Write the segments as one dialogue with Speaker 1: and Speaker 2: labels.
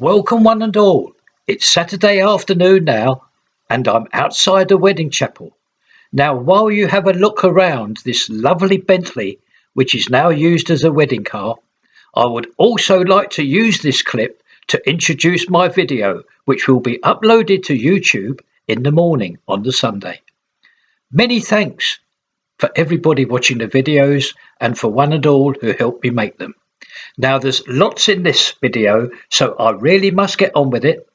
Speaker 1: Welcome one and all. It's Saturday afternoon now, and I'm outside the wedding chapel. Now, while you have a look around this lovely Bentley, which is now used as a wedding car, I would also like to use this clip to introduce my video, which will be uploaded to YouTube in the morning on the Sunday. Many thanks for everybody watching the videos and for one and all who helped me make them. Now there's lots in this video, so I really must get on with it.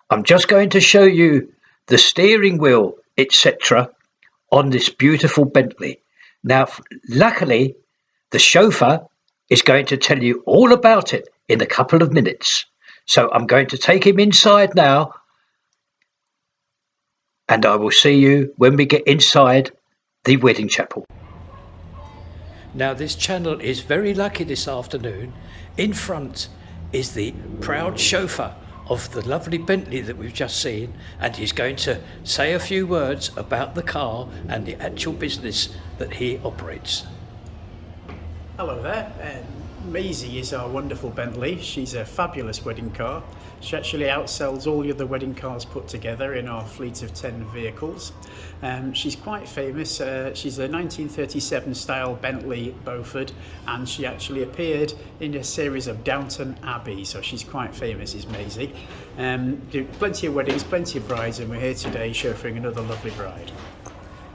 Speaker 1: I'm just going to show you the steering wheel, etc. on this beautiful Bentley. Now, luckily, the chauffeur is going to tell you all about it in a couple of minutes. So I'm going to take him inside now, and I will see you when we get inside the wedding chapel. Now this channel is very lucky this afternoon. In front is the proud chauffeur of the lovely Bentley that we've just seen, and he's going to say a few words about the car and the actual business that he operates.
Speaker 2: Hello there. Maisie is our wonderful Bentley. She's a fabulous wedding car. She actually outsells all the other wedding cars put together in our fleet of 10 vehicles. She's quite famous. She's a 1937 style Bentley Beaufort, and she actually appeared in a series of Downton Abbey, so she's quite famous, is Maisie. Do plenty of weddings, plenty of brides, and we're here today chauffeuring another lovely bride.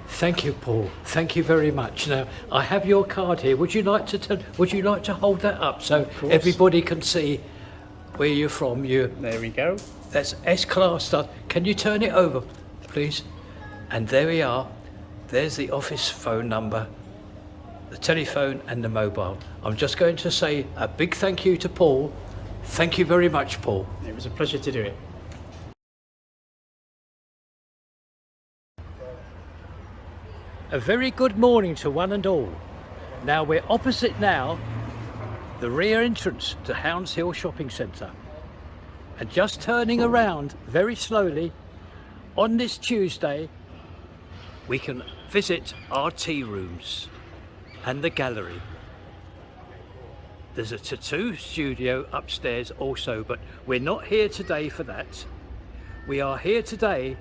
Speaker 1: Thank you, Paul. Thank you very much. Now, I have your card here. Would you like to hold that up so everybody can see where you're from?
Speaker 2: There we go.
Speaker 1: That's S-Class. Can you turn it over, please? And there we are. There's the office phone number, the telephone and the mobile. I'm just going to say a big thank you to Paul. Thank you very much, Paul.
Speaker 2: It was a pleasure to do it.
Speaker 1: A very good morning to one and all. Now we're opposite now the rear entrance to Hounds Hill Shopping Centre, and just turning around very slowly on this Tuesday we can visit our tea rooms and the gallery. There's a tattoo studio upstairs also, but we're not here today for that. We are here today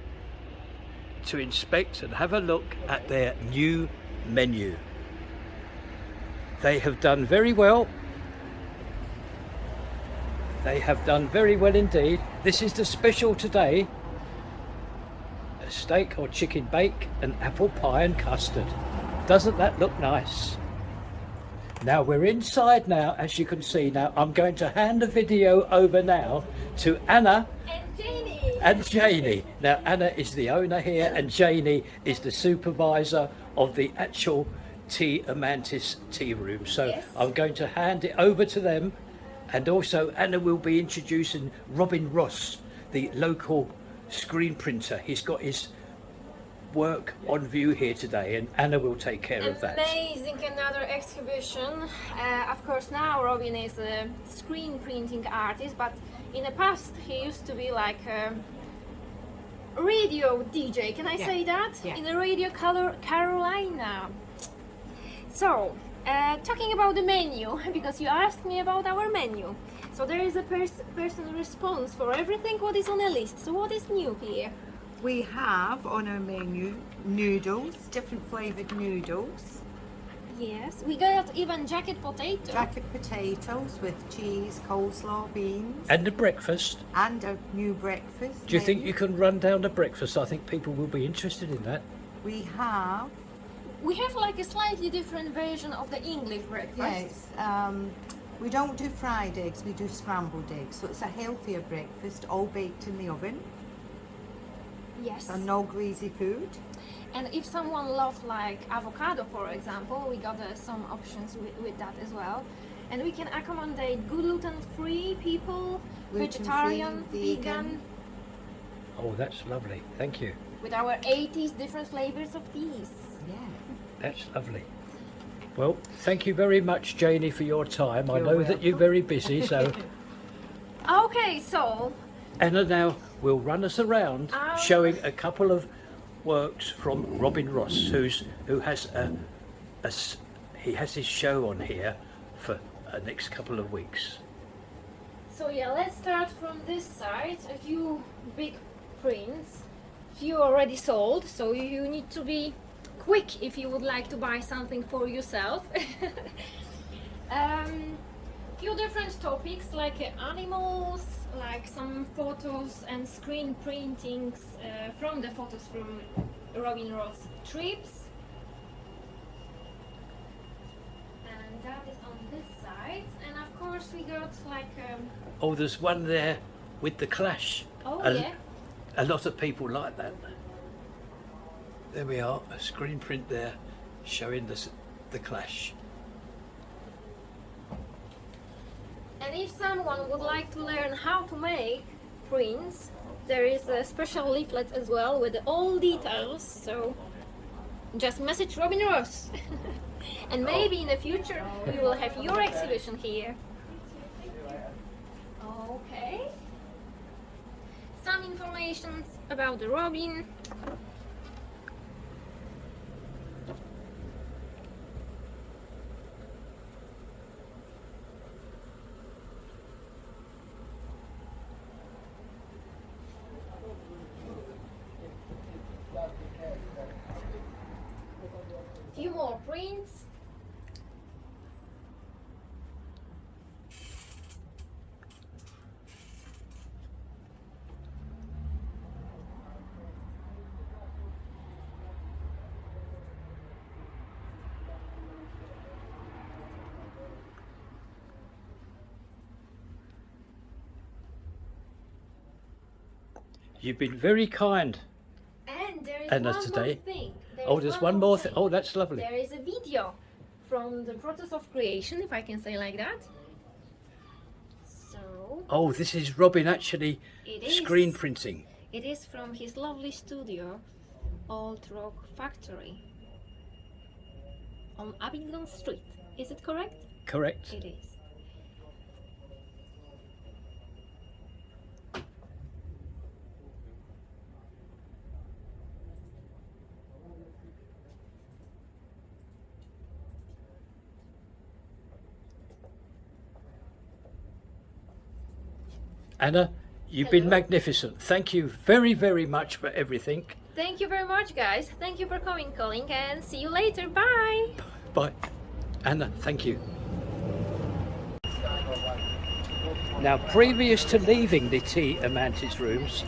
Speaker 1: to inspect and have a look at their new menu. They have done very well. They have done very well indeed. This is the special today: a steak or chicken bake, an apple pie and custard. Doesn't that look nice? Now we're inside now, as you can see. Now I'm going to hand the video over now to Anna and Janie. Now Anna is the owner here and Janie is the supervisor of the actual Amantis tea room. So yes, I'm going to hand it over to them, and also Anna will be introducing Robin Ross, the local screen printer. He's got his work on view here today, and Anna will take care of that.
Speaker 3: Amazing, another exhibition. Of course now Robin is a screen printing artist, but in the past he used to be like a radio DJ, can I say that? Yeah. In the Radio Carolina. So, talking about the menu, because you asked me about our menu. So there is a personal response for everything what is on the list. So what is new here?
Speaker 4: We have on our menu noodles, different flavoured noodles.
Speaker 3: Yes, we got even jacket potato.
Speaker 4: Jacket potatoes with cheese, coleslaw, beans.
Speaker 1: And the breakfast.
Speaker 4: And a new breakfast.
Speaker 1: Do you think you can run down the breakfast? I think people will be interested in that.
Speaker 4: We have
Speaker 3: like a slightly different version of the English breakfast.
Speaker 4: Yes, we don't do fried eggs, we do scrambled eggs. So it's a healthier breakfast, all baked in the oven.
Speaker 3: Yes.
Speaker 4: So no greasy food.
Speaker 3: And if someone loves like avocado, for example, we got some options with that as well. And we can accommodate gluten-free people, vegetarian, vegan.
Speaker 1: Oh, that's lovely. Thank you.
Speaker 3: With our 80s different flavors of these.
Speaker 4: Yeah.
Speaker 1: That's lovely. Well, thank you very much, Janie, for your time. I know
Speaker 4: welcome.
Speaker 1: that you're very busy, so...
Speaker 3: Okay, so...
Speaker 1: Anna now will run us around showing a couple of works from Robin Ross, who has he has his show on here for the next couple of weeks.
Speaker 3: So yeah, let's start from this side. A few big prints, few already sold, so you need to be quick if you would like to buy something for yourself. Few different topics like animals, like some photos and screen printings from the photos from Robin Ross trips. And that is on this side, and of course we got like
Speaker 1: Oh, there's one there with the Clash.
Speaker 3: yeah,
Speaker 1: A lot of people like that. There we are, a screen print there showing the Clash.
Speaker 3: and if someone would like to learn how to make prints, there is a special leaflet as well with all details, so just message Robin Ross. And maybe in the future you will have your exhibition here. Okay. Some information about the Robin. Few more prints.
Speaker 1: You've been very kind,
Speaker 3: And there is
Speaker 1: Anna,
Speaker 3: one
Speaker 1: today.
Speaker 3: more thing.
Speaker 1: Oh, there's one more thing. Oh, that's lovely.
Speaker 3: There is a video from the process of creation, if I can say like that. So
Speaker 1: Oh, this is Robin actually
Speaker 3: it is.
Speaker 1: screen printing.
Speaker 3: It is from his lovely studio, Old Rock Factory, on Abingdon Street. Is it correct?
Speaker 1: Correct.
Speaker 3: It is.
Speaker 1: Anna, you've been
Speaker 3: Hello.
Speaker 1: magnificent. Thank you very, very much for everything.
Speaker 3: Thank you very much, guys. Thank you for coming, calling, and see you later. Bye.
Speaker 1: Bye. Anna, thank you. Now, previous to leaving the tea and mantis rooms,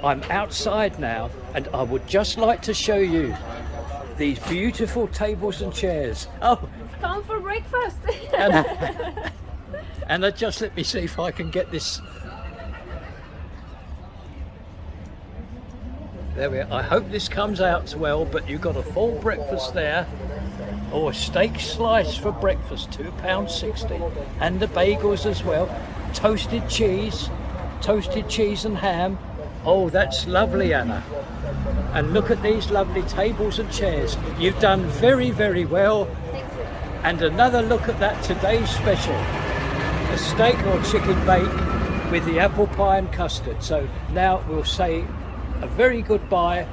Speaker 1: I'm outside now, and I would just like to show you these beautiful tables and chairs. Oh,
Speaker 3: Come for breakfast.
Speaker 1: Anna, just let me see if I can get this. There we are. I hope this comes out well, but you've got a full breakfast there. Oh, a steak slice for breakfast, £2.60. And the bagels as well. Toasted cheese and ham. Oh, that's lovely, Anna. And look at these lovely tables and chairs. You've done very, very well.
Speaker 3: Thank you.
Speaker 1: And another look at that today's special. A steak or chicken bake with the apple pie and custard. So now we'll say a very goodbye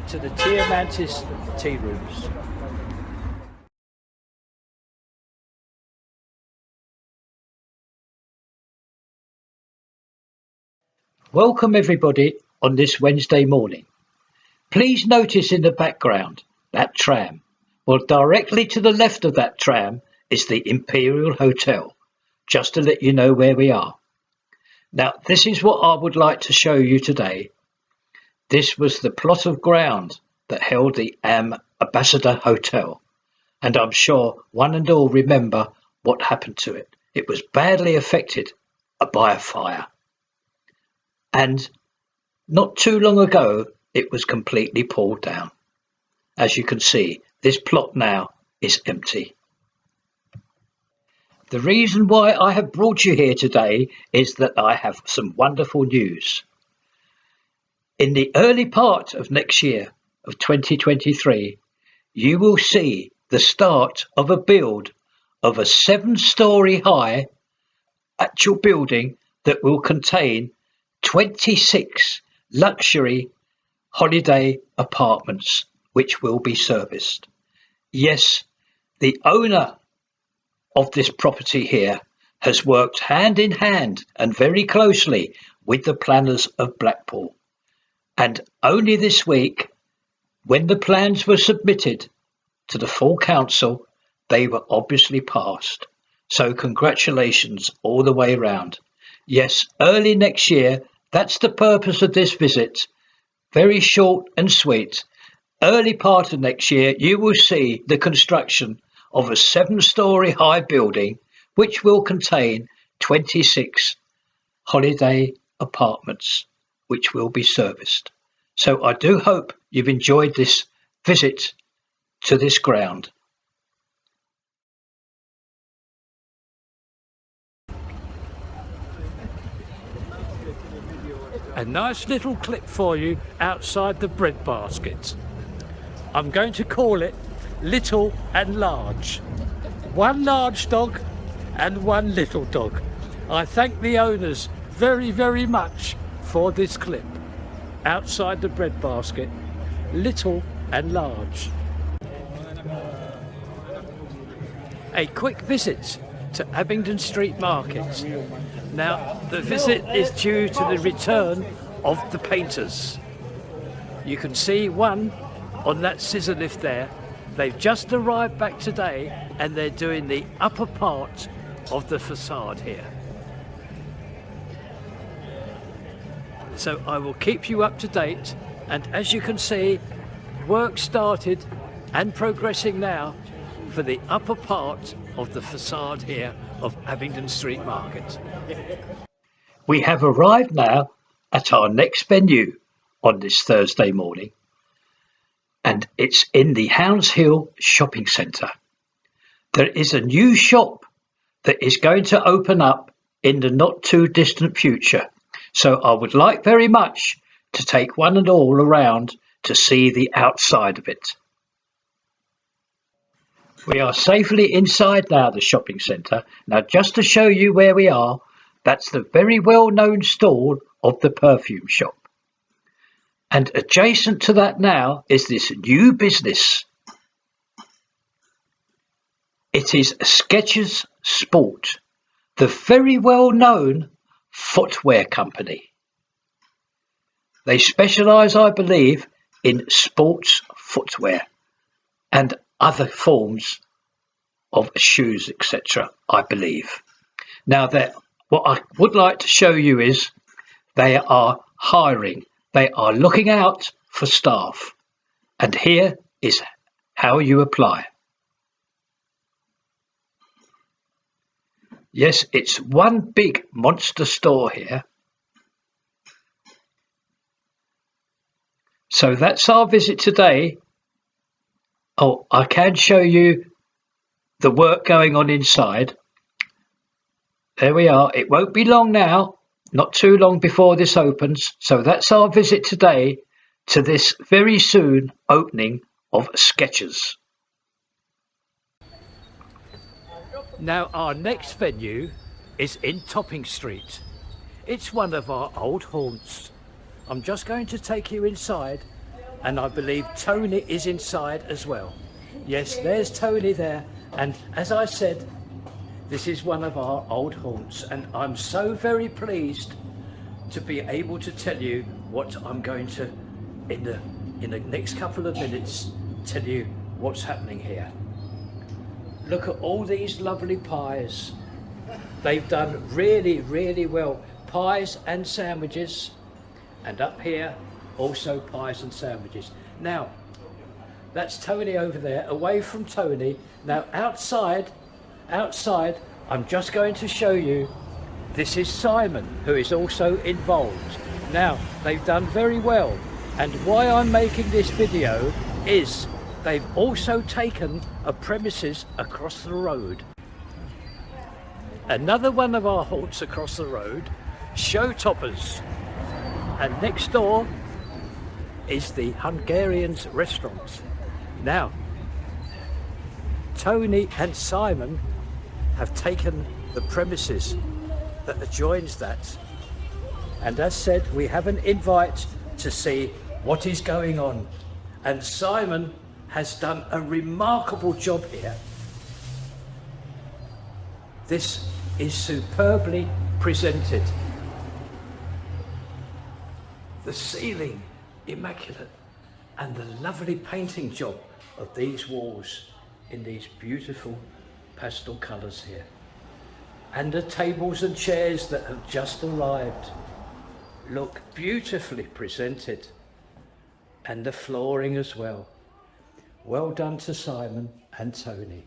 Speaker 1: to the Tea Mantis tea rooms. Welcome everybody on this Wednesday morning. Please notice in the background that tram. Well, directly to the left of that tram is the Imperial Hotel, just to let you know where we are. Now, this is what I would like to show you today. This was the plot of ground that held the Ambassador Hotel, and I'm sure one and all remember what happened to it. It was badly affected by a fire. And not too long ago, it was completely pulled down. As you can see, this plot now is empty. The reason why I have brought you here today is that I have some wonderful news. In the early part of next year, of 2023, you will see the start of a build of a 7-story high actual building that will contain 26 luxury holiday apartments which will be serviced. Yes, the owner of this property here has worked hand in hand and very closely with the planners of Blackpool. And only this week, when the plans were submitted to the full council, they were obviously passed. So congratulations all the way round. Yes, early next year, that's the purpose of this visit. Very short and sweet. Early part of next year, you will see the construction of a 7-storey high building, which will contain 26 holiday apartments, which will be serviced. So I do hope you've enjoyed this visit to this ground.
Speaker 5: A nice little clip for you outside the bread basket. I'm going to call it Little and Large. One large dog and one little dog. I thank the owners very, very much for this clip. Outside the bread basket, Little and Large. A quick visit to Abingdon Street Market. Now, the visit is due to the return of the painters. You can see one on that scissor lift there. They've just arrived back today and they're doing the upper part of the facade here. So I will keep you up to date, and as you can see, work started and progressing now for the upper part of the facade here of Abingdon Street Market.
Speaker 1: We have arrived now at our next venue on this Thursday morning, and it's in the Hounds Hill Shopping Centre. There is a new shop that is going to open up in the not too distant future, so I would like very much to take one and all around to see the outside of it. We are safely inside now the shopping centre. Now, just to show you where we are, that's the very well-known stall of the perfume shop. And adjacent to that now is this new business. It is Skechers Sport, the very well-known footwear company. They specialise, I believe, in sports footwear and other forms of shoes, etc., I believe. Now, what I would like to show you is they are hiring. They are looking out for staff. And here is how you apply. Yes, it's one big monster store here. So that's our visit today. Oh, I can show you the work going on inside. There we are. It won't be long now, not too long before this opens. So that's our visit today to this very soon opening of Skechers.
Speaker 5: Now, our next venue is in Topping Street. It's one of our old haunts. I'm just going to take you inside, and I believe Tony is inside as well. Yes, there's Tony there, and as I said, this is one of our old haunts, and I'm so very pleased to be able to tell you what I'm going to, in the next couple of minutes, tell you what's happening here. Look at all these lovely pies. They've done really, really well. Pies and sandwiches, and up here also pies and sandwiches. Now, that's Tony over there. Away from Tony. Now, outside, I'm just going to show you, this is Simon, who is also involved. Now, they've done very well, and why I'm making this video is they've also taken a premises across the road. Another one of our haunts across the road, Show Toppers, and next door is the Hungarian's restaurant. Now, Tony and Simon have taken the premises that adjoins that, and as said, we have an invite to see what is going on, and Simon has done a remarkable job here. This is superbly presented. The ceiling, immaculate, and the lovely painting job of these walls in these beautiful pastel colours here. And the tables and chairs that have just arrived look beautifully presented, and the flooring as well. Well done to Simon and Tony.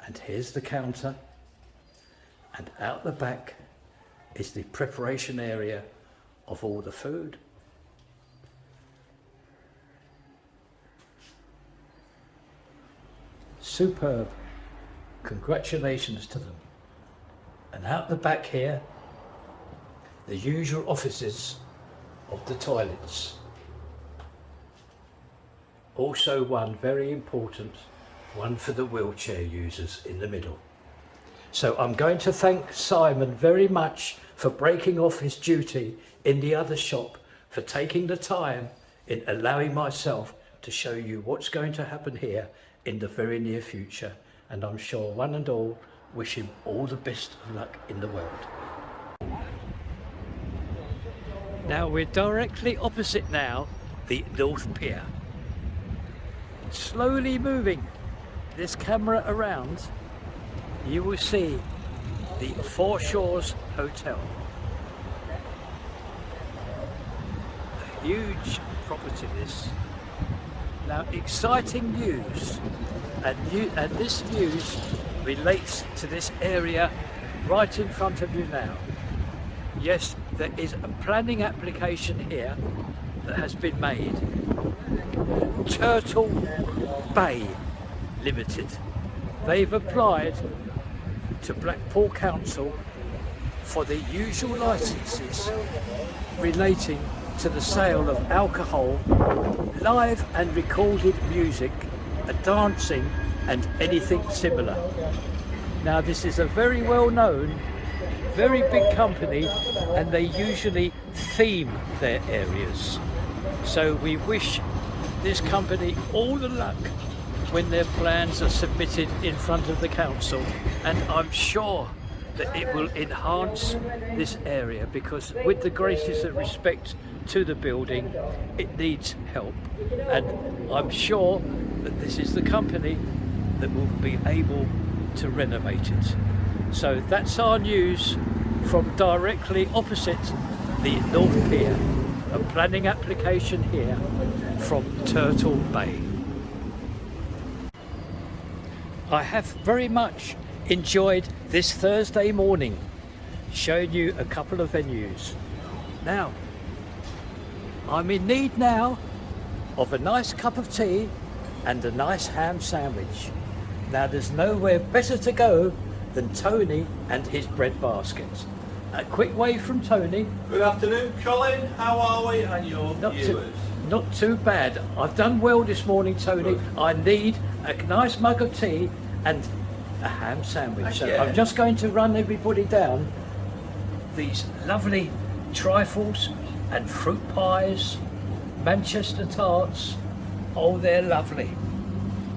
Speaker 5: And here's the counter, and out the back is the preparation area of all the food. Superb. Congratulations to them. And out the back here, the usual offices of the toilets. Also one very important one for the wheelchair users in the middle. So I'm going to thank Simon very much for breaking off his duty in the other shop, for taking the time in allowing myself to show you what's going to happen here in the very near future. And I'm sure one and all wish him all the best of luck in the world. Now we're directly opposite now the North Pier. Slowly moving this camera around, you will see the Four Shores Hotel. A huge property this. Now exciting news, and this news relates to this area right in front of you now. Yes, there is a planning application here that has been made. Turtle Bay Limited. They've applied to Blackpool Council for the usual licences relating to the sale of alcohol, live and recorded music, dancing and anything similar. Now this is a very well known, very big company, and they usually theme their areas. So we wish this company all the luck when their plans are submitted in front of the council, and I'm sure that it will enhance this area, because with the greatest of respect to the building, it needs help, and I'm sure that this is the company that will be able to renovate it. So that's our news from directly opposite the North Pier, a planning application here from Turtle Bay. I have very much enjoyed this Thursday morning, showing you a couple of venues. Now, I'm in need now of a nice cup of tea and a nice ham sandwich. Now there's nowhere better to go than Tony and his bread baskets. A quick wave from Tony.
Speaker 6: Good afternoon, Colin. How are we and your viewers?
Speaker 5: Not too bad. I've done well this morning, Tony. Good. I need a nice mug of tea and a ham sandwich. So I'm just going to run everybody down these lovely trifles and fruit pies, Manchester tarts. Oh, they're lovely.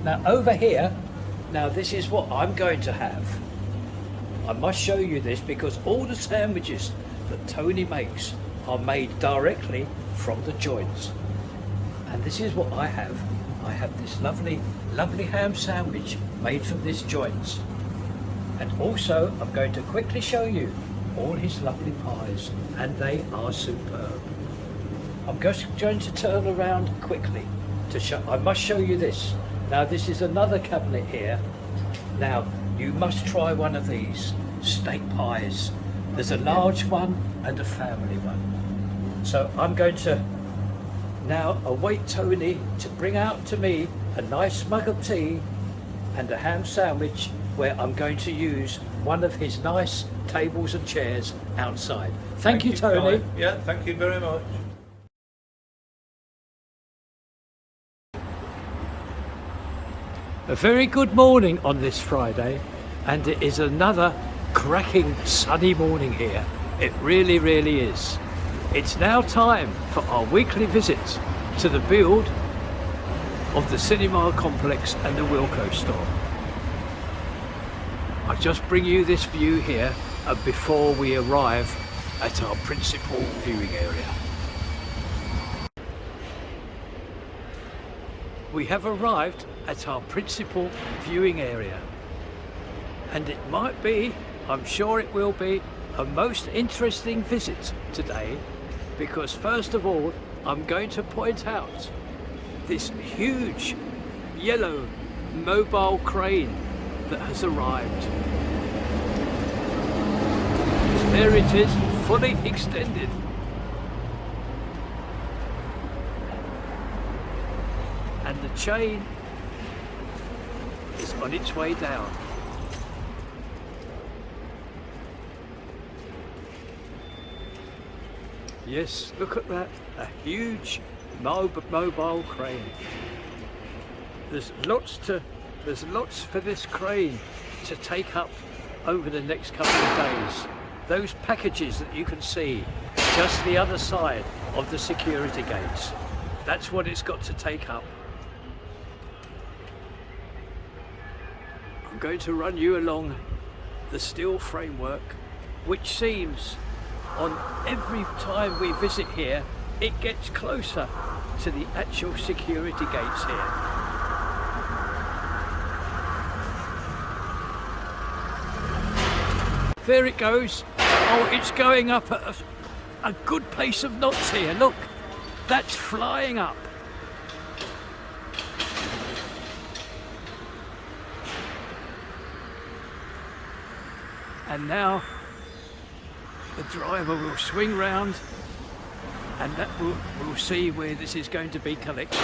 Speaker 5: Now over here, now this is what I'm going to have. I must show you this because all the sandwiches that Tony makes are made directly from the joints. And this is what I have. I have this lovely, lovely ham sandwich made from this joints. And also I'm going to quickly show you all his lovely pies, and they are superb. I'm just going to turn around quickly to show. I must show you this. Now this is another cabinet here. Now you must try one of these steak pies. There's a large one and a family one. So I'm going to now await Tony to bring out to me a nice mug of tea and a ham sandwich, where I'm going to use one of his nice tables and chairs outside. Thank you, Tony.
Speaker 6: Colin. Yeah, thank you very much.
Speaker 5: A very good morning on this Friday, and it is another cracking sunny morning here. It really, really is. It's now time for our weekly visit to the build of the cinema complex and the Wilko store. I'll just bring you this view here before we arrive at our principal viewing area. We have arrived at our principal viewing area, and it might be, I'm sure it will be, a most interesting visit today, because first of all I'm going to point out this huge yellow mobile crane that has arrived. There it is, fully extended. And the chain is on its way down. Yes, look at that, a huge mobile crane. There's lots for this crane to take up over the next couple of days. Those packages that you can see just the other side of the security gates, that's what it's got to take up. I'm going to run you along the steel framework, which seems on every time we visit here, it gets closer to the actual security gates here. There it goes. Oh, it's going up at a good pace of knots here. Look, that's flying up. And now the driver will swing round, and that we'll see where this is going to be collected.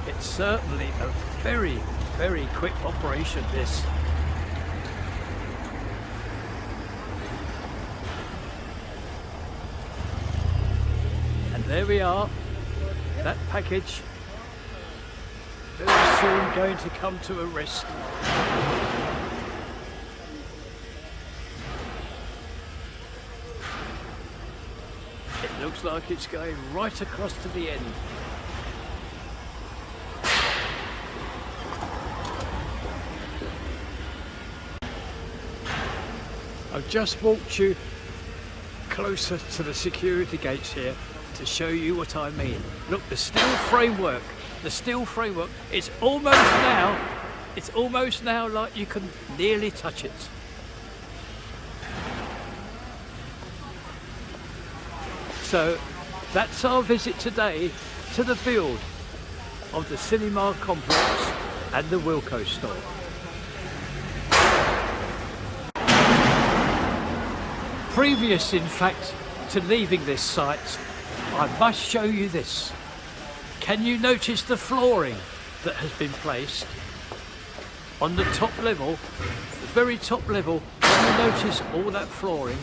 Speaker 5: It's certainly a very, very quick operation, this. And there we are, that package very soon going to come to a rest. It looks like it's going right across to the end. I've just walked you closer to the security gates here to show you what I mean. Look, the steel framework, it's almost now like you can nearly touch it. So that's our visit today to the build of the cinema complex and the Wilko store. Previous, in fact, to leaving this site, I must show you this. Can you notice the flooring that has been placed on the top level, the very top level? Can you notice all that flooring?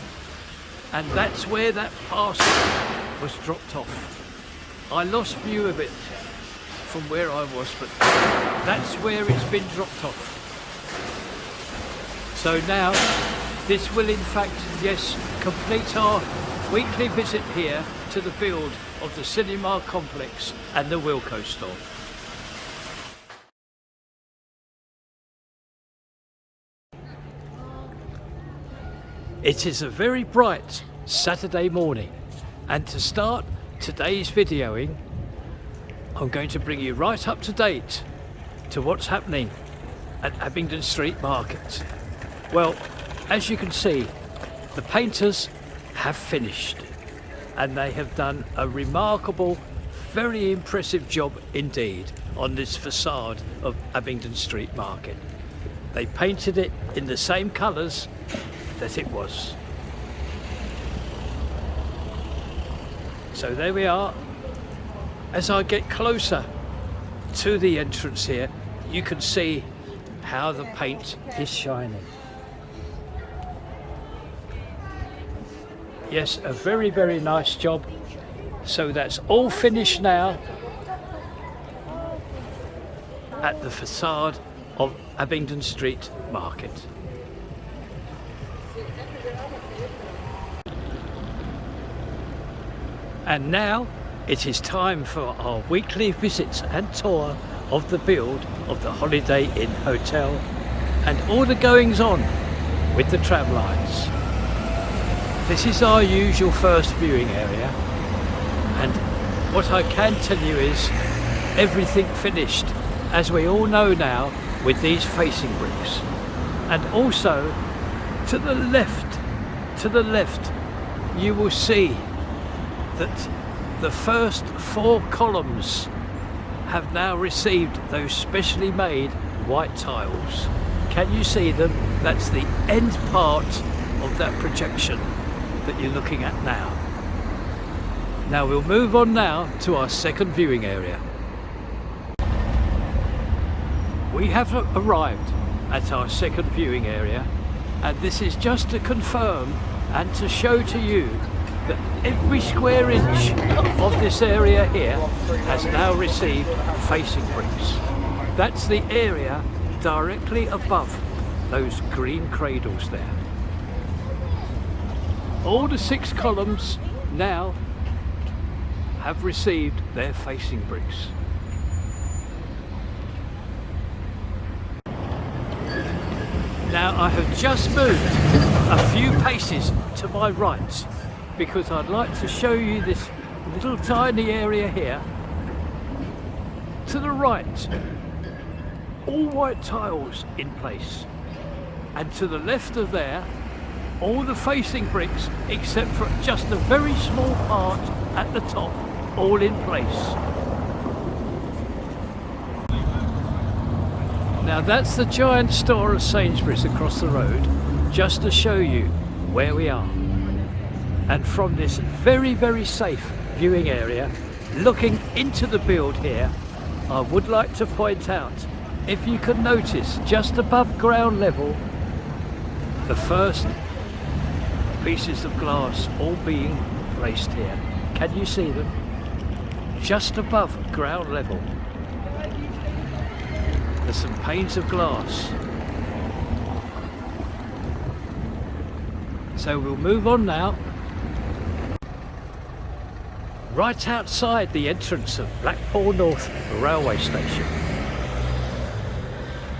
Speaker 5: And that's where that parcel was dropped off. I lost view of it from where I was, but that's where it's been dropped off. So now, this will in fact, yes, complete our weekly visit here to the build of the cinema complex and the Wilko store. It is a very bright Saturday morning, and to start today's videoing, I'm going to bring you right up to date to what's happening at Abingdon Street Market. Well, as you can see, the painters have finished, and they have done a remarkable, very impressive job indeed on this facade of Abingdon Street Market. They painted it in the same colours that it was. So there we are. As I get closer to the entrance here, you can see how the paint is shining. Yes, a very, very nice job. So that's all finished now. at the facade of Abingdon Street Market. And now it is time for our weekly visits and tour of the build of the Holiday Inn Hotel and all the goings on with the tram lines. This is our usual first viewing area, and what I can tell you is everything finished, as we all know now, with these facing bricks. And also to the left you will see that the first 4 columns have now received those specially made white tiles. Can you see them? That's the end part of that projection that you're looking at now. Now we'll move on now to our second viewing area. We have arrived at our second viewing area, and this is just to confirm and to show to you that every square inch of this area here has now received facing bricks. That's the area directly above those green cradles there. All the 6 columns now have received their facing bricks. Now I have just moved a few paces to my right because I'd like to show you this little tiny area here. To the right, all white tiles in place, and to the left of there, all the facing bricks except for just a very small part at the top, all in place. Now that's the giant store of Sainsbury's across the road, just to show you where we are. And from this very, very safe viewing area, looking into the build here, I would like to point out, if you can notice just above ground level, the first pieces of glass all being placed here. Can you see them? Just above ground level. There's some panes of glass. So we'll move on now. Right outside the entrance of Blackpool North railway station.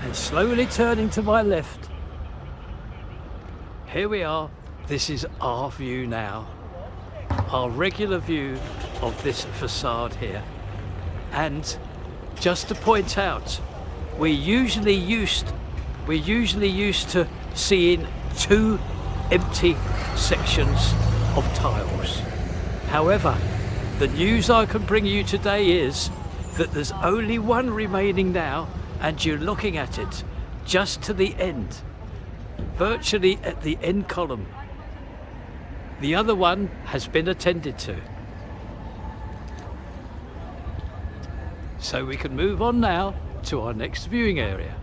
Speaker 5: And slowly turning to my left, here we are. This is our view now. Our regular view of this facade here. And just to point out, we're usually used to seeing 2 empty sections of tiles. However, the news I can bring you today is that there's only 1 remaining now, and you're looking at it just to the end, virtually at the end column. The other one has been attended to. So we can move on now to our next viewing area.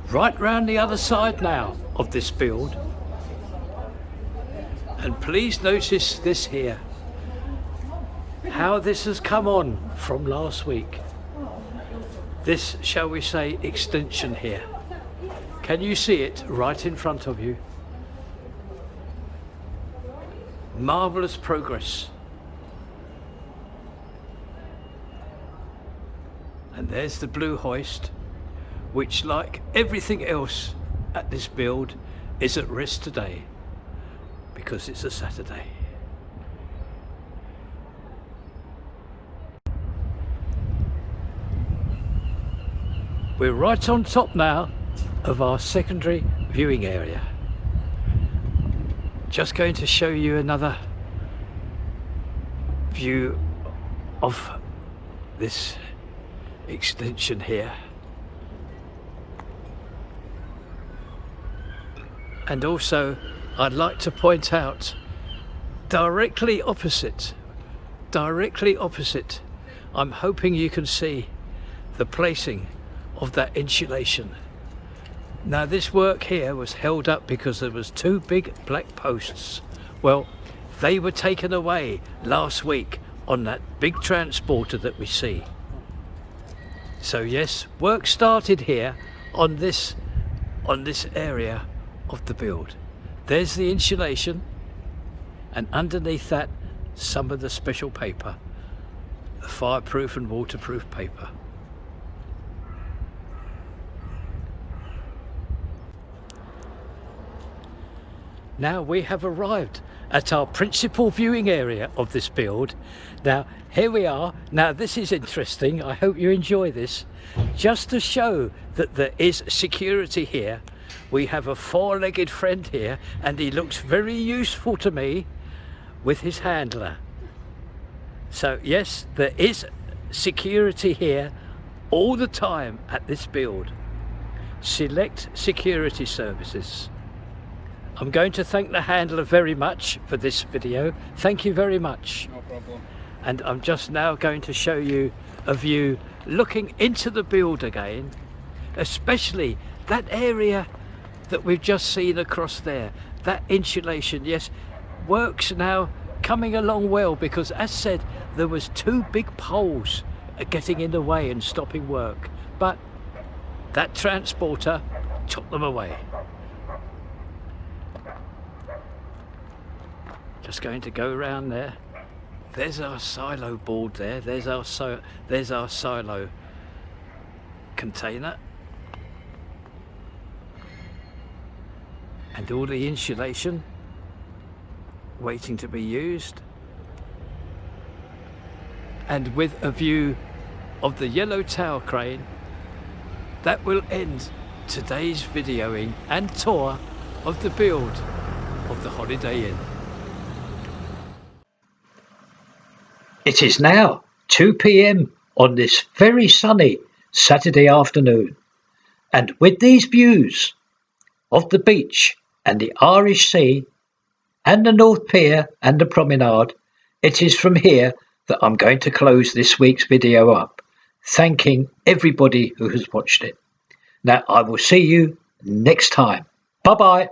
Speaker 5: Right round the other side now of this build. And please notice this here, how this has come on from last week. This, shall we say, extension here. Can you see it right in front of you? Marvellous progress. And there's the blue hoist, which, like everything else at this build, is at rest today because it's a Saturday. We're right on top now of our secondary viewing area. Just going to show you another view of this extension here. And also I'd like to point out directly opposite, I'm hoping you can see the placing of that insulation. Now this work here was held up because there was 2 big black posts. Well, they were taken away last week on that big transporter that we see. So yes, work started here on this area of the build. There's the insulation, and underneath that some of the special paper, the fireproof and waterproof paper. Now we have arrived at our principal viewing area of this build. Now here we are. Now this is interesting. I hope you enjoy this. Just to show that there is security here, we have a four-legged friend here, and he looks very useful to me with his handler. So yes, there is security here all the time at this build. Select security services. I'm going to thank the handler very much for this video. Thank you very much.
Speaker 6: No problem.
Speaker 5: And I'm just now going to show you a view looking into the build again, especially that area that we've just seen across there. That insulation, yes, works now coming along well, because as said, there was two big poles getting in the way and stopping work, but that transporter took them away. Just going to go around there. There's our silo board there. There's our silo container. And all the insulation waiting to be used. And with a view of the yellow tower crane, that will end today's videoing and tour of the build of the Holiday Inn.
Speaker 1: It is now 2 p.m. on this very sunny Saturday afternoon, and with these views of the beach and the Irish Sea and the North Pier and the promenade, it is from here that I'm going to close this week's video up, thanking everybody who has watched it. Now I will see you next time. Bye bye.